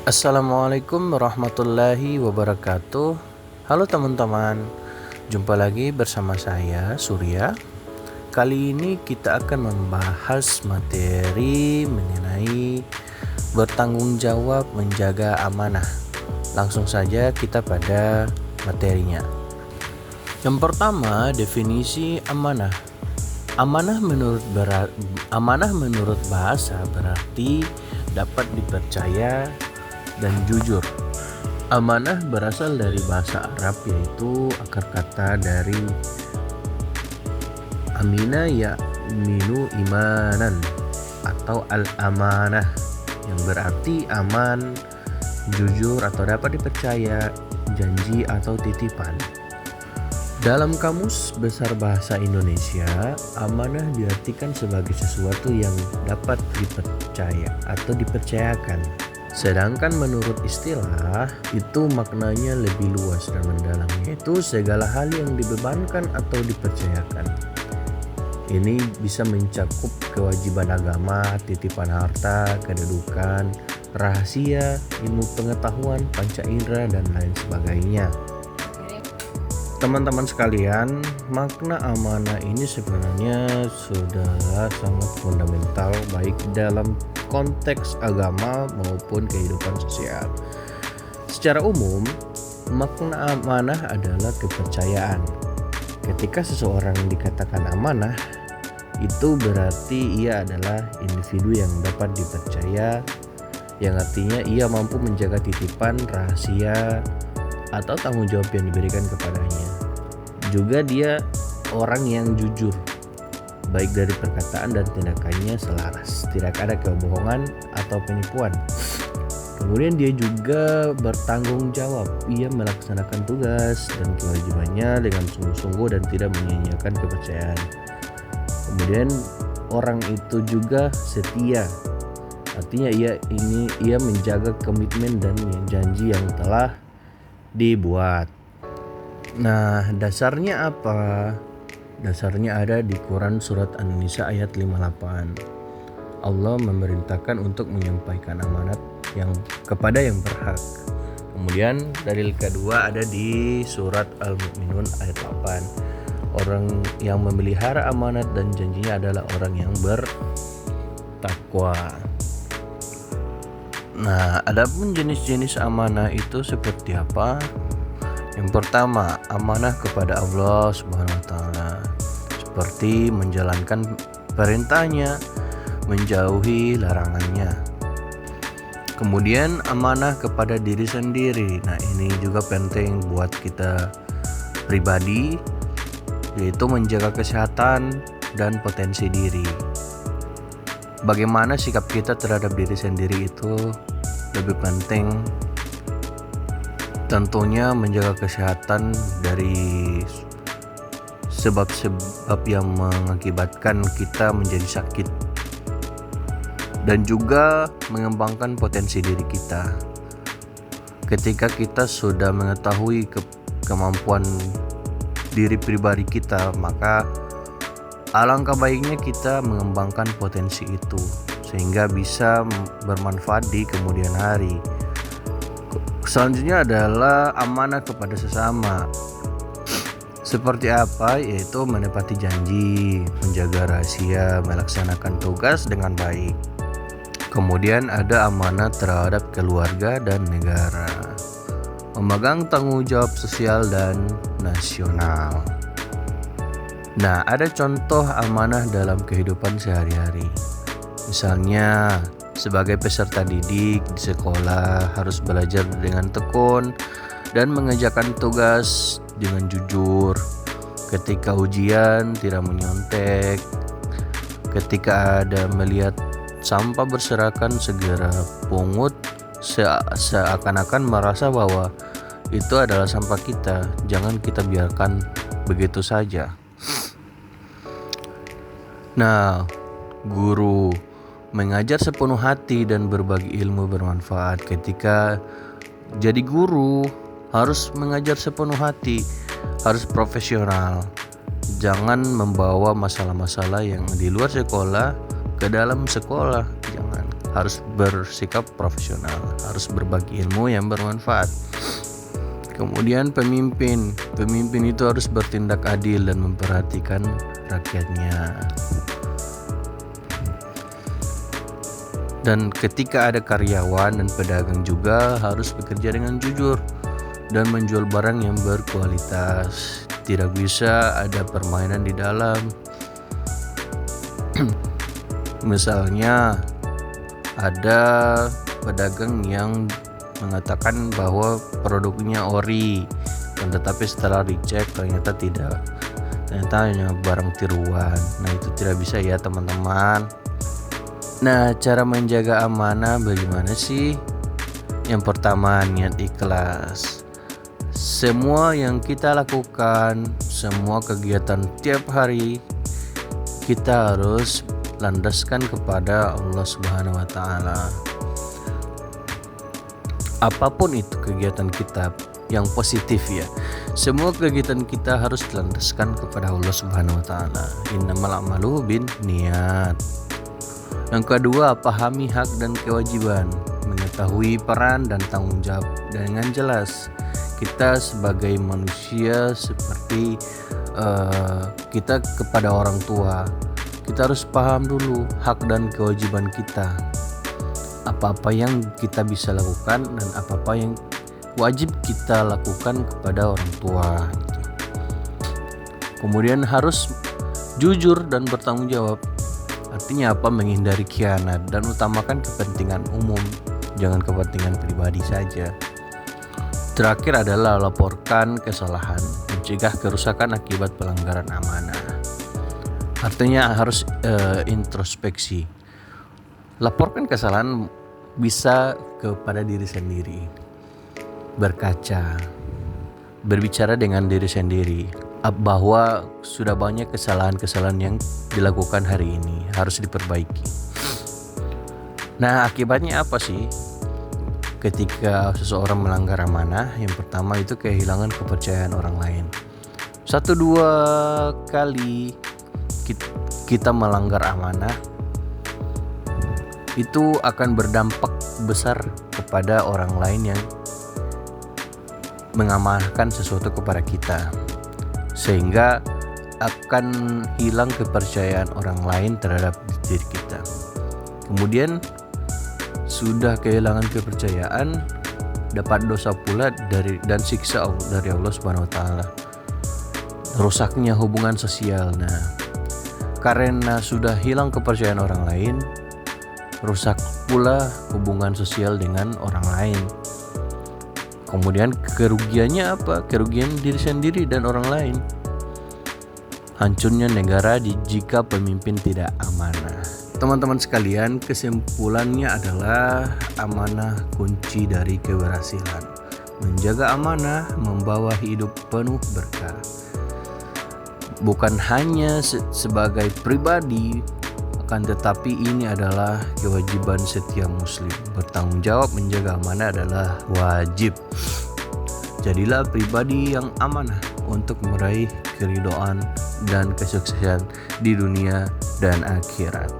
Assalamualaikum warahmatullahi wabarakatuh. Halo teman-teman, jumpa lagi bersama saya Surya. Kali ini kita akan membahas materi mengenai bertanggung jawab menjaga amanah. Langsung saja kita pada materinya. Yang pertama, definisi amanah. Amanah menurut bahasa berarti dapat dipercaya dan jujur. Amanah berasal dari bahasa Arab, yaitu akar kata dari amina ya'minu imanan atau al-amanah, yang berarti aman, jujur atau dapat dipercaya, janji atau titipan. Dalam Kamus Besar Bahasa Indonesia, amanah diartikan sebagai sesuatu yang dapat dipercaya atau dipercayakan. Sedangkan menurut istilah, itu maknanya lebih luas dan mendalam, yaitu segala hal yang dibebankan atau dipercayakan. Ini bisa mencakup kewajiban agama, titipan harta, kedudukan, rahasia, ilmu pengetahuan, panca indera, dan lain sebagainya. Teman-teman sekalian, makna amanah ini sebenarnya sudah sangat fundamental baik dalam konteks agama maupun kehidupan sosial. Secara umum, makna amanah adalah kepercayaan. Ketika seseorang dikatakan amanah, itu berarti ia adalah individu yang dapat dipercaya, yang artinya ia mampu menjaga titipan, rahasia, atau tanggung jawab yang diberikan kepadanya. Juga dia orang yang jujur, baik dari perkataan dan tindakannya selaras, tidak ada kebohongan atau penipuan. Kemudian dia juga bertanggung jawab, ia melaksanakan tugas dan kewajibannya dengan sungguh-sungguh dan tidak menyia-nyiakan kepercayaan. Kemudian orang itu juga setia, artinya ia menjaga komitmen dan janji yang telah dibuat. Nah, dasarnya apa? Dasarnya ada di Quran surat An-Nisa ayat 58. Allah memerintahkan untuk menyampaikan amanat kepada yang berhak. Kemudian dalil kedua ada di surat Al-Mu'minun ayat 8. Orang yang memelihara amanat dan janjinya adalah orang yang bertakwa. Nah, adapun jenis-jenis amanah itu seperti apa? Yang pertama, amanah kepada Allah Subhanahu wa taala, seperti menjalankan perintahnya, menjauhi larangannya. Kemudian amanah kepada diri sendiri. Nah, ini juga penting buat kita pribadi, yaitu menjaga kesehatan dan potensi diri. Bagaimana sikap kita terhadap diri sendiri itu lebih penting. Tentunya menjaga kesehatan dari sebab-sebab yang mengakibatkan kita menjadi sakit, dan juga mengembangkan potensi diri kita. Ketika kita sudah mengetahui kemampuan diri pribadi kita, maka alangkah baiknya kita mengembangkan potensi itu sehingga bisa bermanfaat di kemudian hari. Selanjutnya adalah amanah kepada sesama. Seperti apa? Yaitu menepati janji, menjaga rahasia, melaksanakan tugas dengan baik. Kemudian ada amanah terhadap keluarga dan negara, memegang tanggung jawab sosial dan nasional. Nah, ada contoh amanah dalam kehidupan sehari-hari. Misalnya, sebagai peserta didik di sekolah harus belajar dengan tekun dan mengerjakan tugas dengan jujur. Ketika ujian tidak menyontek. Ketika ada melihat sampah berserakan segera pungut, seakan-akan merasa bahwa itu adalah sampah kita. Jangan kita biarkan begitu saja. Nah, guru mengajar sepenuh hati dan berbagi ilmu bermanfaat. Ketika jadi guru harus mengajar sepenuh hati, harus profesional. Jangan membawa masalah-masalah yang di luar sekolah ke dalam sekolah. Jangan. harus bersikap profesional, harus berbagi ilmu yang bermanfaat. Kemudian pemimpin itu harus bertindak adil dan memperhatikan rakyatnya. Dan ketika ada karyawan dan pedagang juga harus bekerja dengan jujur dan menjual barang yang berkualitas. Tidak bisa ada permainan di dalam. Misalnya ada pedagang yang mengatakan bahwa produknya ori, tetapi setelah dicek ternyata tidak, ternyata hanya barang tiruan. Nah, itu tidak bisa ya teman-teman. Nah, cara menjaga amanah bagaimana sih? Yang pertama, niat ikhlas. Semua yang kita lakukan, semua kegiatan tiap hari, kita harus landaskan kepada Allah Subhanahu wa Ta'ala. Apapun itu kegiatan kita yang positif ya, semua kegiatan kita harus dilandaskan kepada Allah Subhanahu wa Ta'ala. Innamal a'malu binniyat. Yang kedua, pahami hak dan kewajiban, mengetahui peran dan tanggung jawab dengan jelas. Kita sebagai manusia seperti kita kepada orang tua, kita harus paham dulu hak dan kewajiban kita. Apa-apa yang kita bisa lakukan dan apa-apa yang wajib kita lakukan kepada orang tua. Kemudian harus jujur dan bertanggung jawab. Artinya apa? Menghindari khianat dan utamakan kepentingan umum, jangan kepentingan pribadi saja. Terakhir adalah laporkan kesalahan, mencegah kerusakan akibat pelanggaran amanah. Artinya harus introspeksi. Laporkan kesalahan bisa kepada diri sendiri, berkaca, berbicara dengan diri sendiri bahwa sudah banyak kesalahan-kesalahan yang dilakukan hari ini, harus diperbaiki. Nah, akibatnya apa sih ketika seseorang melanggar amanah? Yang pertama itu kehilangan kepercayaan orang lain. 1-2 kali kita melanggar amanah, itu akan berdampak besar kepada orang lain yang mengamanahkan sesuatu kepada kita, sehingga akan hilang kepercayaan orang lain terhadap diri kita. Kemudian sudah kehilangan kepercayaan, dapat dosa pula dan siksa dari Allah Subhanahu wa Ta'ala. Rusaknya hubungan sosial. Nah, karena sudah hilang kepercayaan orang lain, rusak pula hubungan sosial dengan orang lain. Kemudian kerugiannya apa? Kerugian diri sendiri dan orang lain. Hancurnya negara jika pemimpin tidak amanah. Teman-teman sekalian, kesimpulannya adalah amanah kunci dari keberhasilan. Menjaga amanah membawa hidup penuh berkah. Bukan hanya sebagai pribadi, akan tetapi ini adalah kewajiban setiap muslim. Bertanggung jawab menjaga amanah adalah wajib. Jadilah pribadi yang amanah untuk meraih keridhaan dan kesuksesan di dunia dan akhirat.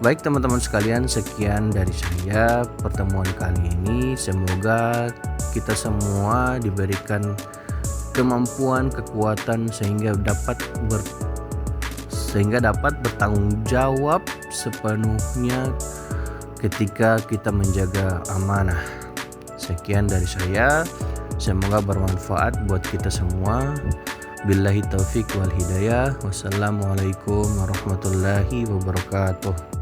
Baik teman-teman sekalian, sekian dari saya pertemuan kali ini. Semoga kita semua diberikan kemampuan, kekuatan sehingga dapat bertanggung jawab sepenuhnya ketika kita menjaga amanah. Sekian dari saya, semoga bermanfaat buat kita semua. Billahi taufik wal hidayah. Wassalamualaikum warahmatullahi wabarakatuh.